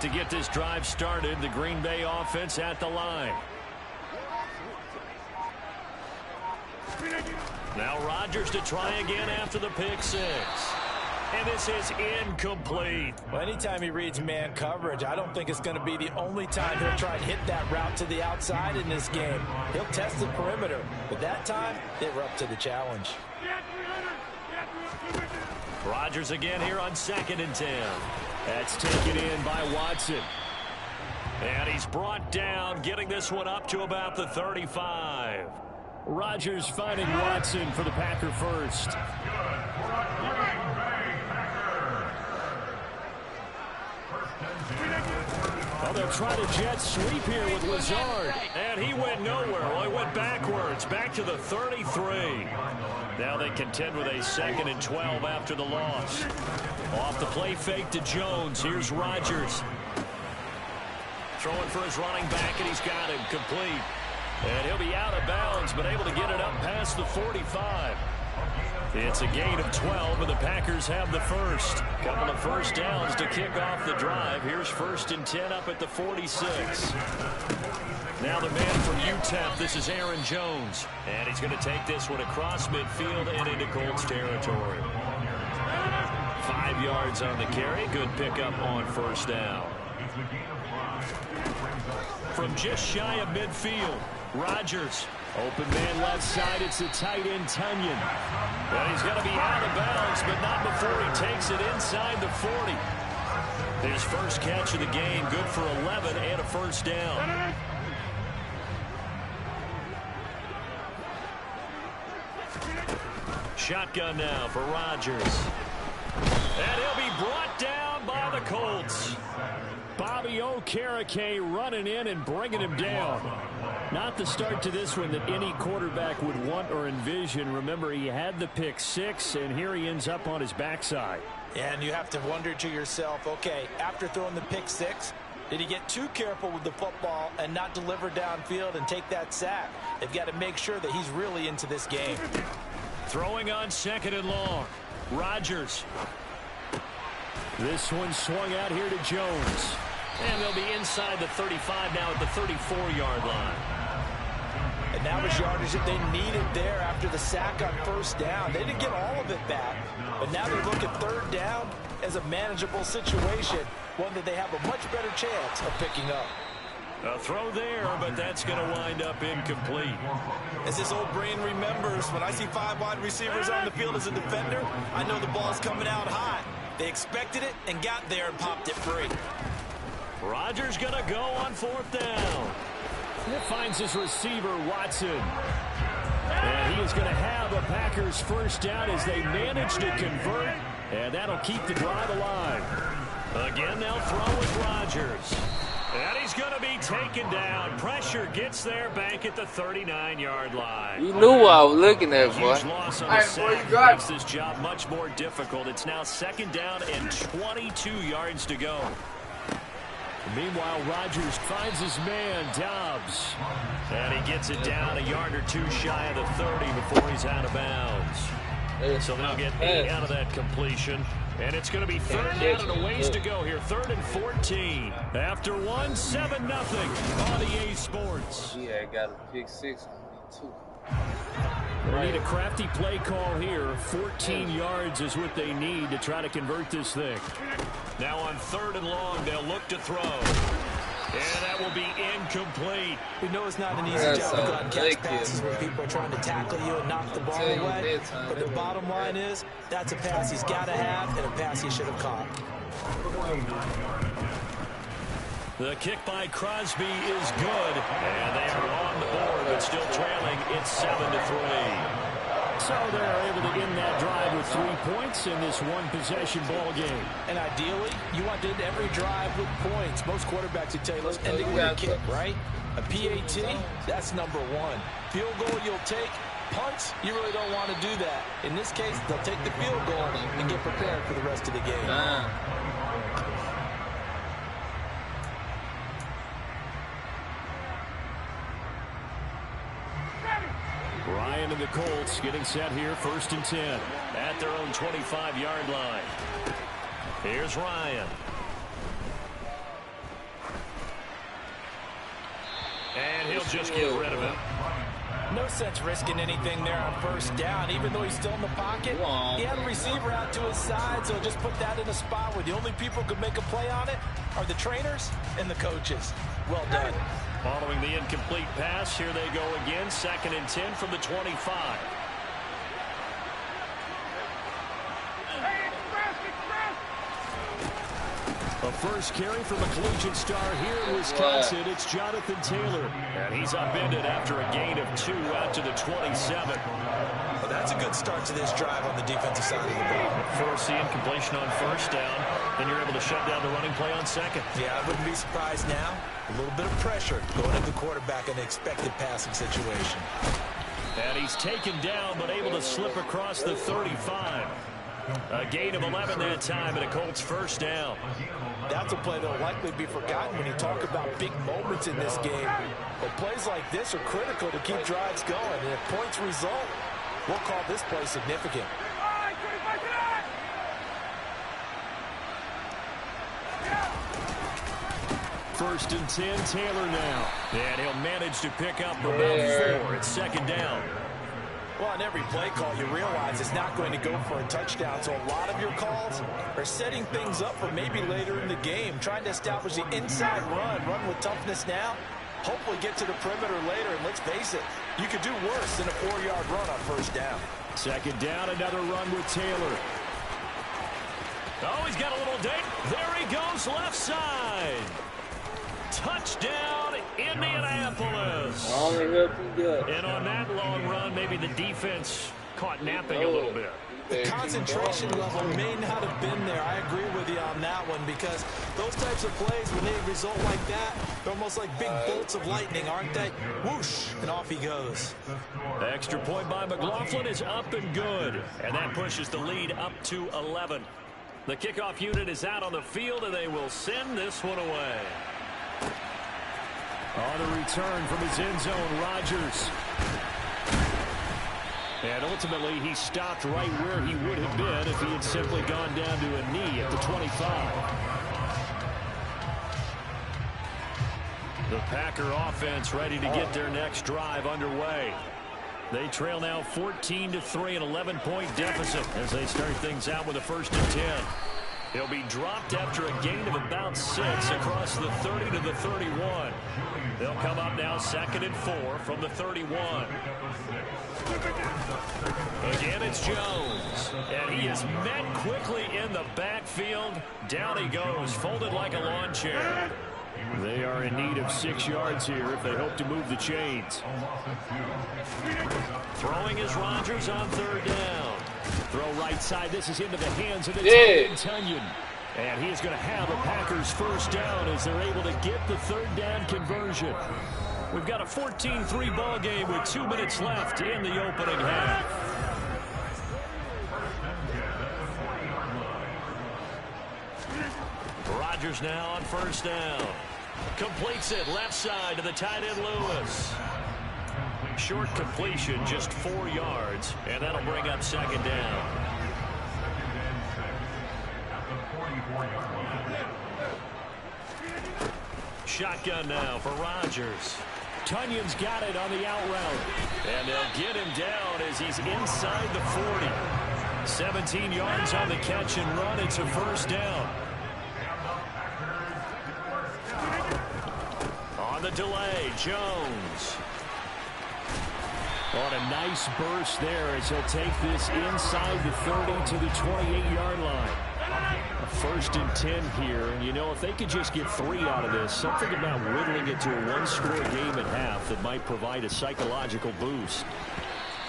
to get this drive started. The Green Bay offense at the line. Now Rodgers to try again after the pick six. And this is incomplete. Well, anytime he reads man coverage, I don't think it's going to be the only time he'll try and hit that route to the outside in this game. He'll test the perimeter, but that time they were up to the challenge. Rodgers again here on 2nd and 10. That's taken in by Watson. And he's brought down, getting this one up to about the 35. Rodgers finding Watson for the Packer first. Well, they'll try to jet sweep here with Lazard. And he went nowhere. Well, he went backwards, back to the 33. Now they contend with a 2nd and 12 after the loss. Off the play fake to Jones. Here's Rodgers. Throwing for his running back, and he's got him complete. And he'll be out of bounds, but able to get it up past the 45. It's a gain of 12, and the Packers have the first. Couple of first downs to kick off the drive. Here's 1st and 10 up at the 46. Now the man from UTEP, this is Aaron Jones. And he's going to take this one across midfield and into Colts territory. 5 yards on the carry. Good pickup on first down. From just shy of midfield, Rodgers. Open man left side. It's the tight end, Tunyon. And he's going to be out of bounds, but not before he takes it inside the 40. His first catch of the game, good for 11 and a first down. Shotgun now for Rodgers. And he'll be brought down by the Colts. Bobby Okereke running in and bringing him down. Not the start to this one that any quarterback would want or envision. Remember, he had the pick six, and here he ends up on his backside. And you have to wonder to yourself, okay, after throwing the pick six, did he get too careful with the football and not deliver downfield and take that sack? They've got to make sure that he's really into this game. Throwing on 2nd and long. Rodgers. This one swung out here to Jones. And they'll be inside the 35 now at the 34-yard line. And that was yardage that they needed there after the sack on first down. They didn't get all of it back, but now they look at 3rd down as a manageable situation, one that they have a much better chance of picking up. A throw there, but that's going to wind up incomplete. As this old brain remembers, when I see 5 wide receivers on the field as a defender, I know the ball's coming out hot. They expected it and got there and popped it free. Rodgers going to go on 4th down. It finds his receiver, Watson. And he is going to have a Packers first down as they manage to convert. And that'll keep the drive alive. Again, they'll throw with Rodgers. And he's going to be taken down. Pressure gets there back at the 39-yard line. You knew what I was looking at, boy. Huge loss on the sack makes this job much more difficult. It's now 2nd down and 22 yards to go. Meanwhile, Rodgers finds his man, Dobbs. And he gets it down a yard or two shy of the 30 before he's out of bounds. So they'll get 8 out of that completion. And it's going to be 3rd down and a ways to go here. 3rd and 14. After 1, 7-0 on EA Sports. Yeah, got a pick six on me, too. They need a crafty play call here. 14 yards is what they need to try to convert this thing. Now on 3rd and long, they'll look to throw. And that will be incomplete. We know it's not an easy job to go out and catch passes when people are trying to tackle you and knock the ball away. But the bottom line is, that's a pass he's got to have and a pass he should have caught. The kick by Crosby is good. And they are on the board, but still trailing. It's 7-3. So they're able to end that drive with 3 points in this one-possession ball game. And ideally, you want to end every drive with points. Most quarterbacks would tell you, let's end it with a kick, right? A PAT, that's number 1. Field goal you'll take. Punts, you really don't want to do that. In this case, they'll take the field goal and get prepared for the rest of the game. Ryan and the Colts getting set here, 1st and 10 at their own 25-yard line. Here's Ryan. just get rid of it. No sense risking anything there on first down, even though he's still in the pocket. He had a receiver out to his side, so just put that in a spot where the only people who can make a play on it are the trainers and the coaches. Well done. Following the incomplete pass, here they go again. 2nd and 10 from the 25. A first carry from a collegiate star here in Wisconsin. It's Jonathan Taylor. And he's upended after a gain of 2 out to the 27. Well, that's a good start to this drive on the defensive side of the ball. Force the incompletion on first down. Then you're able to shut down the running play on 2nd. Yeah, I wouldn't be surprised now. A little bit of pressure going at the quarterback in an expected passing situation. And he's taken down but able to slip across the 35. A gain of 11 that time and a Colts first down. That's a play that will likely be forgotten when you talk about big moments in this game. But plays like this are critical to keep drives going. And if points result, we'll call this play significant. First and 10, Taylor now. And he'll manage to pick up about 4. It's 2nd down. Well, on every play call, you realize it's not going to go for a touchdown. So a lot of your calls are setting things up for maybe later in the game, trying to establish the inside run with toughness now, hopefully get to the perimeter later. And let's face it, you could do worse than a 4-yard run on first down. 2nd down, another run with Taylor. Oh, he's got a little date. There he goes, left side. Touchdown, Indianapolis. And on that long run, maybe the defense caught napping a little bit. The concentration level may not have been there. I agree with you on that one, because those types of plays, when they result like that, they're almost like big bolts of lightning, aren't they? Whoosh, and off he goes. The extra point by McLaughlin is up and good. And that pushes the lead up to 11. The kickoff unit is out on the field, and they will send this one away. On the return from his end zone, Rodgers. And ultimately, he stopped right where he would have been if he had simply gone down to a knee at the 25. The Packer offense ready to get their next drive underway. They trail now 14-3, an 11-point deficit as they start things out with a 1st and 10. He'll be dropped after a gain of about 6 across the 30 to the 31. They'll come up now 2nd and 4 from the 31. Again, it's Jones. And he is met quickly in the backfield. Down he goes, folded like a lawn chair. They are in need of 6 yards here if they hope to move the chains. Throwing is Rodgers on 3rd down. Throw right side. This is into the hands of the Tunyon. And he is going to have a Packers first down as they're able to get the 3rd down conversion. We've got a 14-3 ball game with 2 minutes left in the opening half. Rodgers now on 1st down. Completes it left side to the tight end Lewis. Short completion, just 4 yards, and that'll bring up 2nd down. Shotgun now for Rodgers. Tunyon's got it on the out route. And they'll get him down as he's inside the 40. 17 yards on the catch and run. It's a 1st down. On the delay, Jones. On a nice burst there as he'll take this inside the 30 to the 28-yard line. A 1st and 10 here, and you know, if they could just get 3 out of this, something about whittling it to a 1-score game at half that might provide a psychological boost.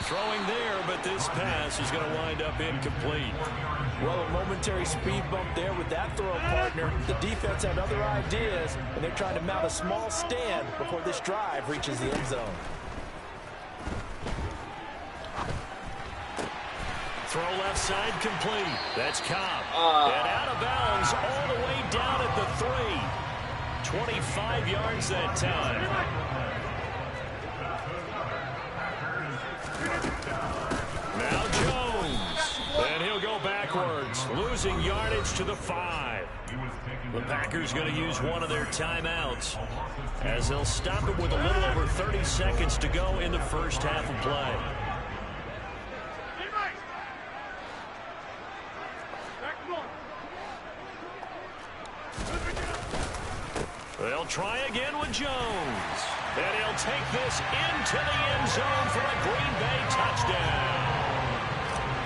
Throwing there, but this pass is going to wind up incomplete. Well, a momentary speed bump there with that throw partner. The defense had other ideas, and they're trying to mount a small stand before this drive reaches the end zone. Throw left side complete. That's Cobb. And out of bounds all the way down at the 3. 25 yards that time. Now Jones. And he'll go backwards. Loses losing yardage to the 5. The Packers going to use one of their timeouts as they'll stop it with a little over 30 seconds to go in the first half of play. They'll try again with Jones. And he'll take this into the end zone for a Green Bay touchdown.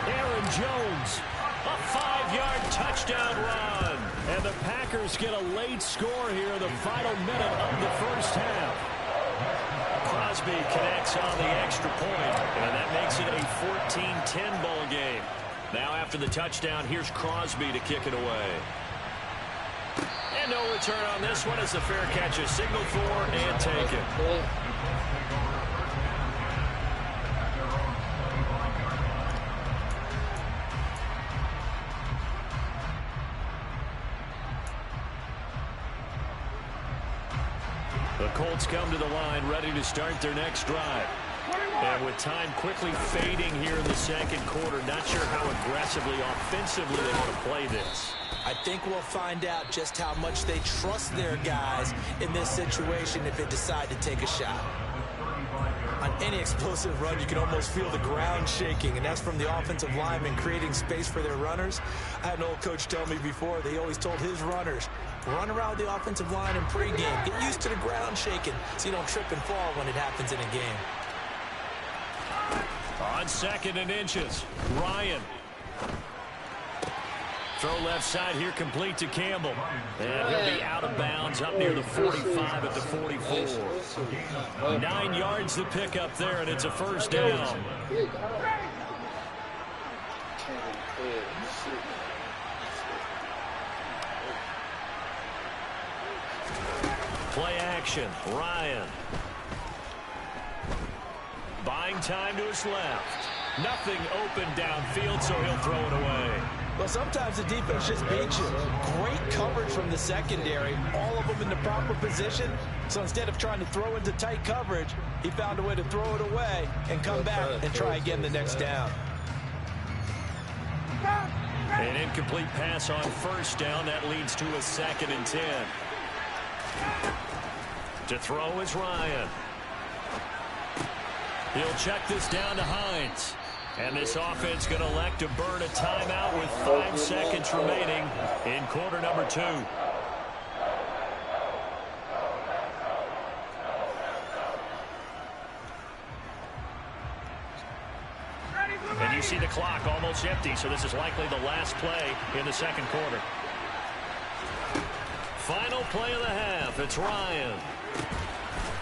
Aaron Jones, a 5-yard touchdown run. And the Packers get a late score here in the final minute of the first half. Crosby connects on the extra point, and that makes it a 14-10 ball game. Now after the touchdown, here's Crosby to kick it away. And no return on this one as the fair catch is signaled for and taken. The Colts come to the line ready to start their next drive. And with time quickly fading here in the second quarter, not sure how aggressively, offensively they want to play this. I think we'll find out just how much they trust their guys in this situation if they decide to take a shot. On any explosive run, you can almost feel the ground shaking, and that's from the offensive linemen creating space for their runners. I had an old coach tell me before, they always told his runners, run around the offensive line in pregame. Get used to the ground shaking so you don't trip and fall when it happens in a game. On 2nd and inches, Ryan. Throw left side here, complete to Campbell. And he'll be out of bounds up near the 45 at the 44. 9 yards to pick up there, and it's a first down. Play action, Ryan. Buying time to his left. Nothing open downfield, so he'll throw it away. Well, sometimes the defense just beats you. Great coverage from the secondary, all of them in the proper position. So instead of trying to throw into tight coverage, he found a way to throw it away and come back and try again the next down. An incomplete pass on first down. That leads to a 2nd and 10. To throw is Ryan. He'll check this down to Hines. And this offense going to elect to burn a timeout with 5 seconds remaining in quarter number 2. And you see the clock almost empty, so this is likely the last play in the second quarter. Final play of the half. It's Ryan.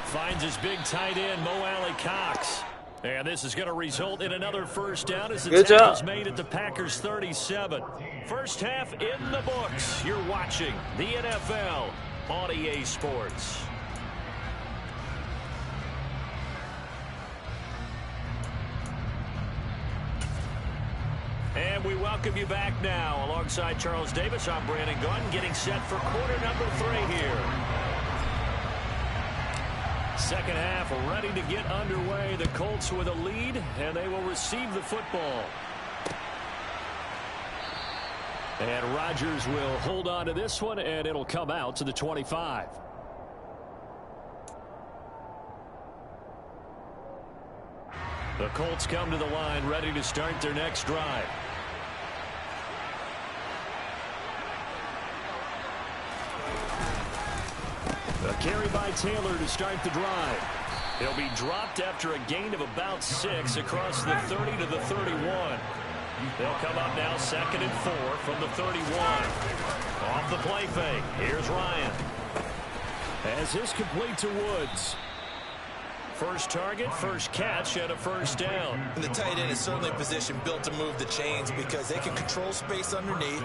Finds his big tight end, Mo Alley Cox. And this is going to result in another first down as the tackle is made at the Packers 37. First half in the books. You're watching the NFL on EA Sports. And we welcome you back now. Alongside Charles Davis, I'm Brandon Gunn, getting set for quarter number 3 here. Second half ready to get underway. The Colts with a lead, and they will receive the football. And Rodgers will hold on to this one, and it'll come out to the 25. The Colts come to the line ready to start their next drive. A carry by Taylor to start the drive. He'll be dropped after a gain of about 6 across the 30 to the 31. They'll come up now 2nd and 4 from the 31. Off the play fake. Here's Ryan. As this complete to Woods. First target, first catch, and a first down. And the tight end is certainly a position built to move the chains because they can control space underneath.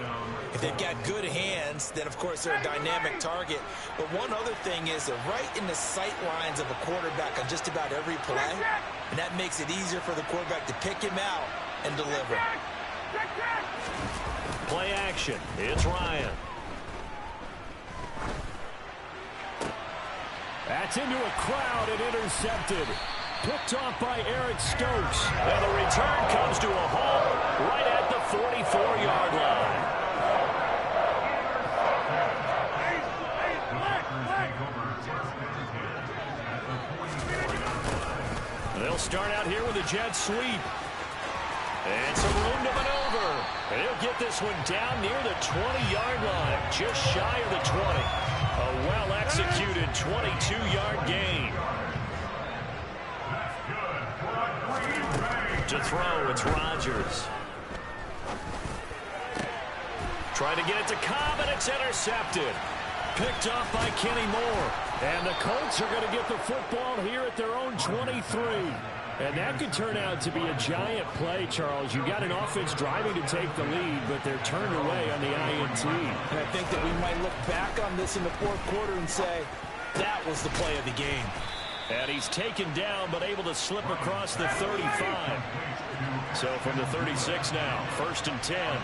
If they've got good hands, then, of course, they're a dynamic target. But one other thing is they're right in the sight lines of a quarterback on just about every play. And that makes it easier for the quarterback to pick him out and deliver. Play action. It's Ryan. That's into a crowd and intercepted. Picked off by Eric Stokes. And the return comes to a halt right at the 44-yard line. start out here with a jet sweep. And some room to maneuver. And he'll get this one down near the 20-yard line, just shy of the 20. A well-executed 22-yard gain. To throw, it's Rodgers. Trying to get it to Cobb, and it's intercepted. Picked off by Kenny Moore. And the Colts are going to get the football here at their own 23. And that could turn out to be a giant play, Charles. You've got an offense driving to take the lead, but they're turned away on the INT. And I think that we might look back on this in the fourth quarter and say, that was the play of the game. And he's taken down, but able to slip across the 35. So from the 36 now, 1st and 10.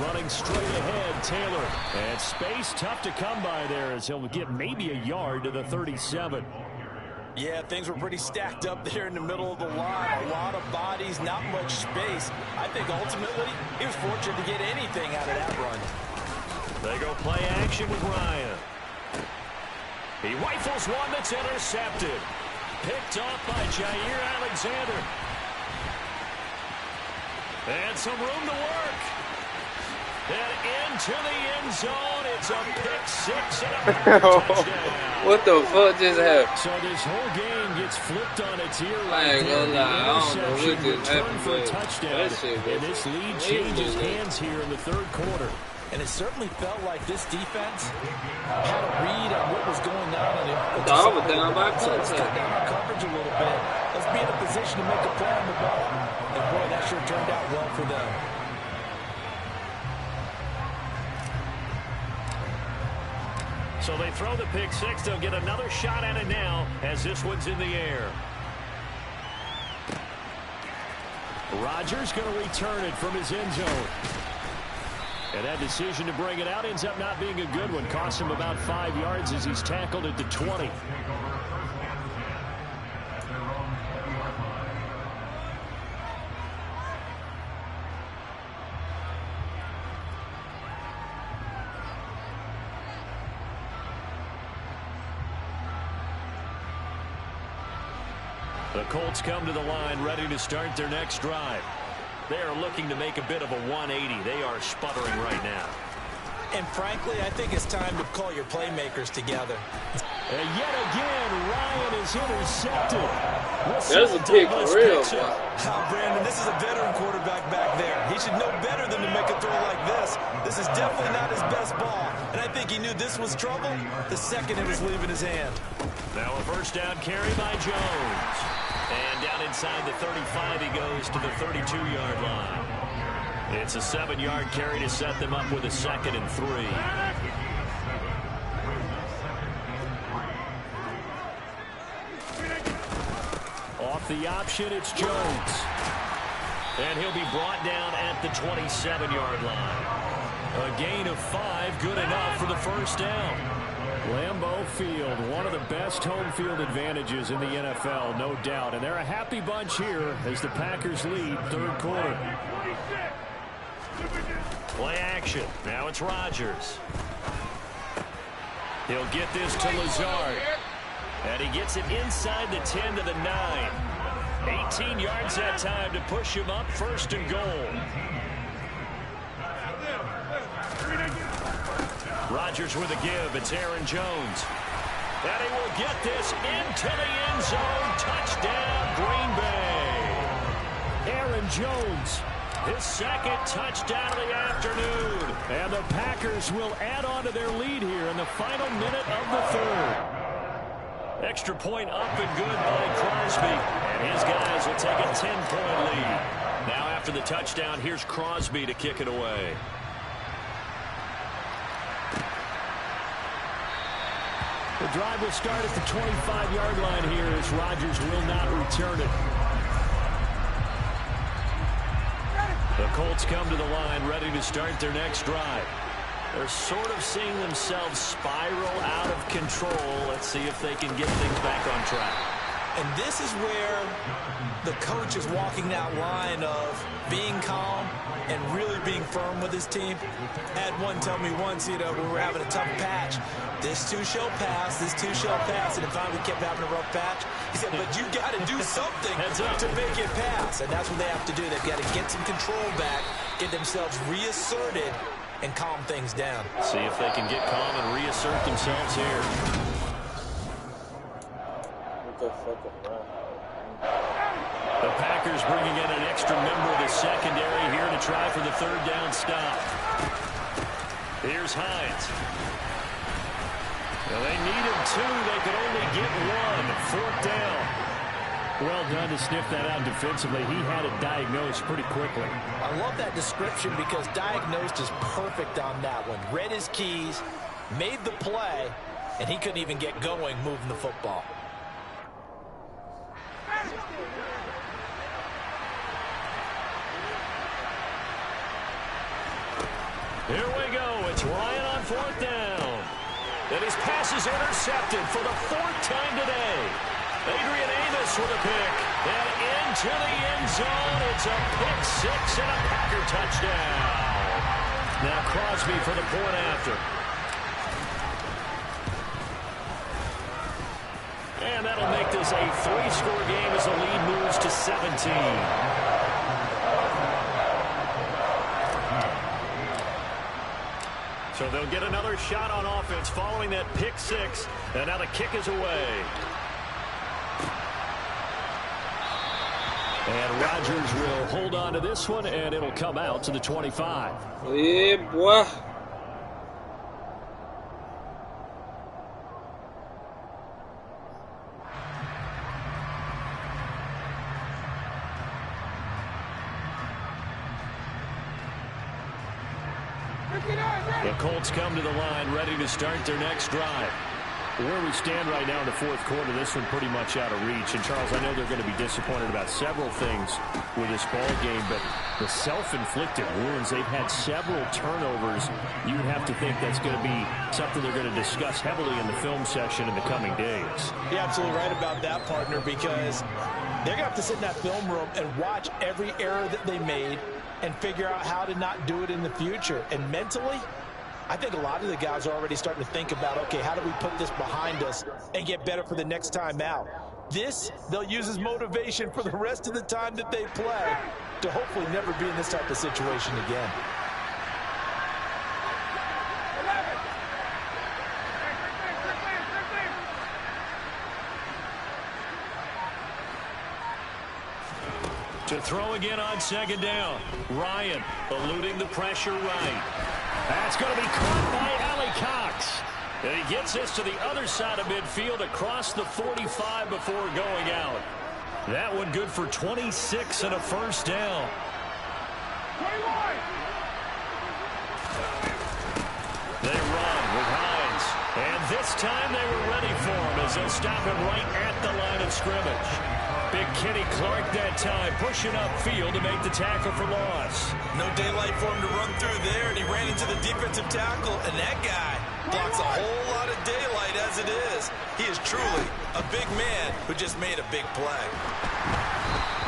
Running straight ahead, Taylor. And space tough to come by there as he'll get maybe a yard to the 37. Yeah, things were pretty stacked up there in the middle of the line. A lot of bodies, not much space. I think ultimately he was fortunate to get anything out of that run. They go play action with Ryan. He rifles one that's intercepted. Picked off by Jair Alexander. And some room to work. And into the end zone. It's a pick six and a touchdown. What the fuck just happened? So this whole game gets flipped on its ear I right ain't there. gonna lie, I don't know what Interception just return happened, for a but touchdown. that shit was And this lead changes amazing. hands here in the third quarter. And it certainly felt like this defense had a read on what was going on. And it I was down by so let's cut touchdown. down our coverage a little bit. Let's be in a position to make a play on the ball. And boy, that sure turned out well for them. So they throw the pick six. They'll get another shot at it now as this one's in the air. Rodgers going to return it from his end zone. And that decision to bring it out ends up not being a good one. Costs him about 5 yards as he's tackled at the 20. The Colts come to the line ready to start their next drive. They are looking to make a bit of a 180. They are sputtering right now. And frankly, I think it's time to call your playmakers together. And yet again, Ryan is intercepted. That's a pick for real, boy. Brandon, this is a veteran quarterback back there. He should know better than to make a throw like this. This is definitely not his best ball. And I think he knew this was trouble the second it was leaving his hand. Now a first down carry by Jones. And down inside the 35, he goes to the 32-yard line. It's a 7-yard carry to set them up with a 2nd and 3. Off the option, it's Jones. And he'll be brought down at the 27-yard line. A gain of 5, good enough for the first down. Lambeau Field, one of the best home field advantages in the NFL, no doubt. And they're a happy bunch here as the Packers lead third quarter. Play action. Now it's Rodgers. He'll get this to Lazard. And he gets it inside the 10 to the 9. 18 yards that time to push him up, 1st and goal. Rodgers with a give. It's Aaron Jones. And he will get this into the end zone. Touchdown, Green Bay. Aaron Jones, his 2nd touchdown of the afternoon. And the Packers will add on to their lead here in the final minute of the 3rd. Extra point up and good by Crosby. And his guys will take a 10-point lead. Now after the touchdown, here's Crosby to kick it away. The drive will start at the 25-yard line here as Rodgers will not return it. The Colts come to the line ready to start their next drive. They're sort of seeing themselves spiral out of control. Let's see if they can get things back on track. And this is where the coach is walking that line of being calm and really being firm with his team. I had one tell me once, we were having a tough patch. This too shall pass. This too shall pass. And then finally kept having a rough patch. He said, but you got to do something to make it pass. And that's what they have to do. They've got to get some control back, get themselves reasserted, and calm things down. See if they can get calm and reassert themselves here. The Packers bringing in an extra member of the secondary here to try for the third down stop. Here's Hines. Well, they needed two. They could only get one. Fourth down. Well done to sniff that out defensively. He had it diagnosed pretty quickly. I love that description because diagnosed is perfect on that one. Read his keys, made the play, and he couldn't even get going moving the football. Here we go. It's Ryan on fourth down. And his pass is intercepted for the fourth time today. Adrian Amos with a pick. And into the end zone. It's a pick six and a Packer touchdown. Now Crosby for the point after. And that'll make this a three-score game as the lead moves to 17. So they'll get another shot on offense following that pick six. And now the kick is away. And Rodgers will hold on to this one, and it'll come out to the 25. Yeah, boy. The Colts come to the line, ready to start their next drive. Where we stand right now in the fourth quarter, this one pretty much out of reach. And, Charles, I know they're going to be disappointed about several things with this ball game, but the self-inflicted wounds, they've had several turnovers. You'd have to think that's going to be something they're going to discuss heavily in the film session in the coming days. You're absolutely right about that, partner, because they're going to have to sit in that film room and watch every error that they made and figure out how to not do it in the future. And mentally, I think a lot of the guys are already starting to think about, okay, how do we put this behind us and get better for the next time out? This, they'll use as motivation for the rest of the time that they play to hopefully never be in this type of situation again. To throw again on second down. Ryan eluding the pressure right. That's going to be caught by Allie Cox. And he gets this to the other side of midfield across the 45 before going out. That one good for 26 and a first down. They run with Hines. And this time they were ready for him as they'll stop him right at the line of scrimmage. Big Kenny Clark that time pushing upfield to make the tackle for loss. No daylight for him to run through there, and he ran into the defensive tackle, and that guy blocks a whole lot of daylight as it is. He is truly a big man who just made a big play.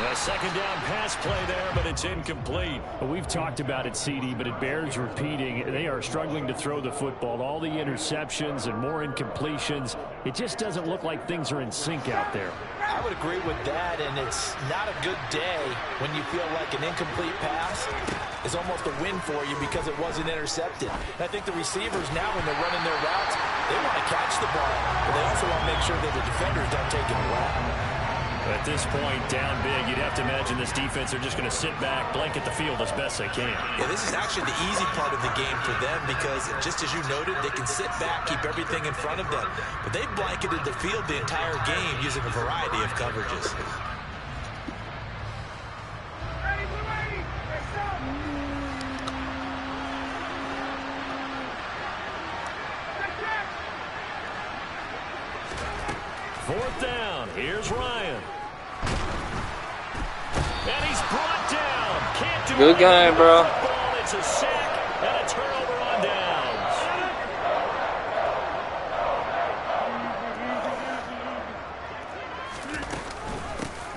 A second down pass play there, but it's incomplete. We've talked about it, CD, but it bears repeating. They are struggling to throw the football. All the interceptions and more incompletions. It just doesn't look like things are in sync out there. I would agree with that, and it's not a good day when you feel like an incomplete pass is almost a win for you because it wasn't intercepted. And I think the receivers now, when they're running their routes, they want to catch the ball, but they also want to make sure that the defenders don't take it away. At this point, down big, you'd have to imagine this defense are just going to sit back, blanket the field as best they can. Yeah, this is actually the easy part of the game for them because, just as you noted, they can sit back, keep everything in front of them. But they've blanketed the field the entire game using a variety of coverages. Fourth down. Here's Ryan. And he's brought down. Can't do Good game, bro. It's a sack and a turnover on downs.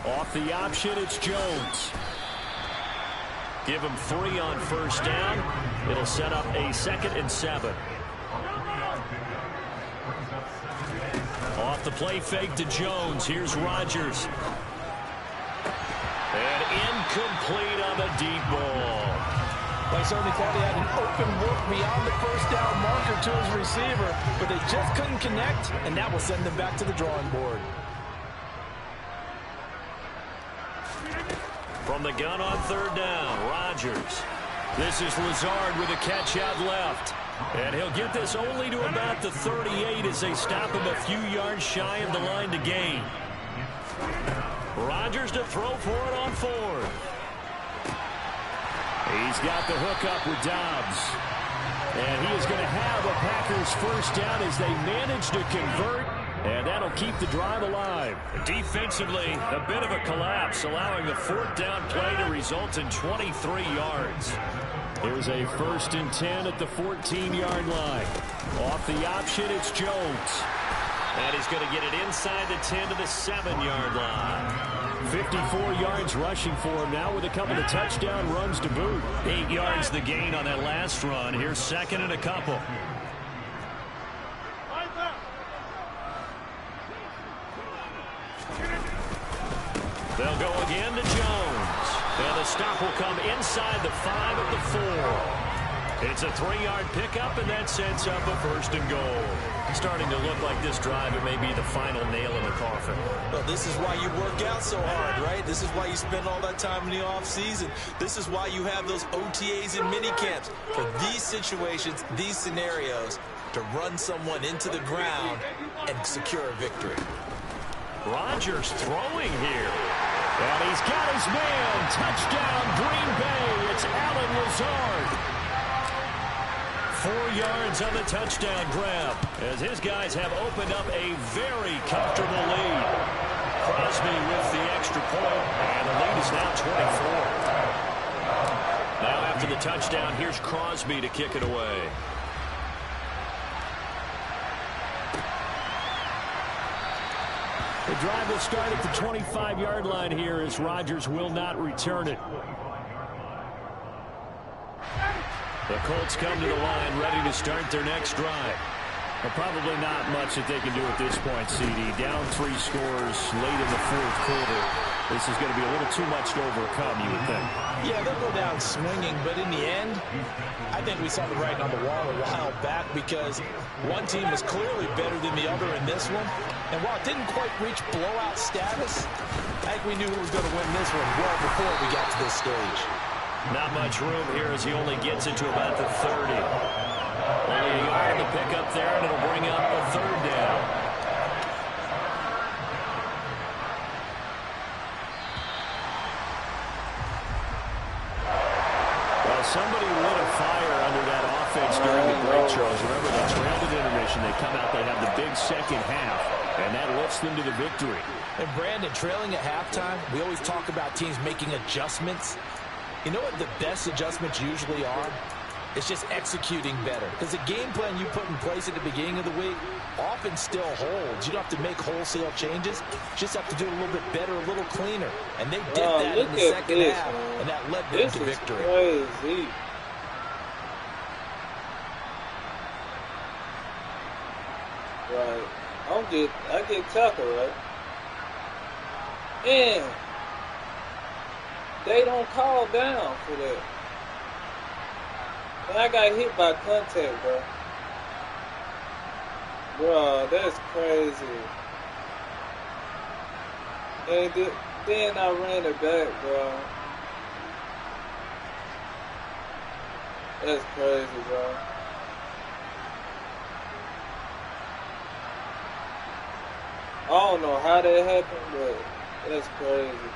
Off the option, it's Jones. Give him 3 on first down. It'll set up a 2nd and 7. the play fake to Jones. Here's Rodgers. And incomplete on the deep ball. They certainly thought he had an open look beyond the first down marker to his receiver, but they just couldn't connect, and that will send them back to the drawing board. From the gun on third down, Rodgers. This is Lazard with a catch out left. And he'll get this only to about the 38 as they stop him a few yards shy of the line to gain. Rodgers to throw for it on fourth. He's got the hook up with Dobbs. And he is going to have a Packers first down as they manage to convert. And that'll keep the drive alive. Defensively, a bit of a collapse, allowing the fourth down play to result in 23 yards. Here's a 1st and 10 at the 14-yard line. Off the option, it's Jones. And he's going to get it inside the 10 to the 7-yard line. 54 yards rushing for him now with a couple of touchdown runs to boot. 8 yards the gain on that last run. Here's 2nd and a couple. They'll go again to Jones. And the stop will come inside the 5 at the 4. It's a 3-yard pickup, and that sets up a 1st and goal. Starting to look like this drive, it may be the final nail in the coffin. Well, this is why you work out so hard, right? This is why you spend all that time in the offseason. This is why you have those OTAs and mini camps. For these situations, these scenarios, to run someone into the ground and secure a victory. Rodgers throwing here. And he's got his man. Touchdown, Green Bay. It's Allen Lazard. 4 yards on the touchdown grab as his guys have opened up a very comfortable lead. Crosby with the extra point, and the lead is now 24. Now after the touchdown, here's Crosby to kick it away. The drive will start at the 25-yard line here as Rodgers will not return it. The Colts come to the line ready to start their next drive. Well, probably not much that they can do at this point, CD. Down 3 scores late in the 4th quarter. This is going to be a little too much to overcome, you would think. Yeah, they'll go down swinging, but in the end, I think we saw the writing on the wall a while back because one team was clearly better than the other in this one. And while it didn't quite reach blowout status, I think we knew who was going to win this one well before we got to this stage. Not much room here as he only gets it to about the 30. Only a yard to pick up there, and it'll bring up a 3rd down. Well, somebody lit a fire under that offense during the break, Charles. Remember, they trailed at intermission. They come out, they have the big second half, and that lifts them to the victory. And Brandon, trailing at halftime, we always talk about teams making adjustments. You know what the best adjustments usually are? It's just executing better. Because the game plan you put in place at the beginning of the week often still holds. You don't have to make wholesale changes. You just have to do it a little bit better, a little cleaner. And they did that in the second half, and that led them to victory. Crazy. Right. I get tackled, right? And they don't call down for that. And I got hit by contact, bro. Bro, that's crazy. And then I ran it back, bro. That's crazy, bro. I don't know how that happened, but that's crazy.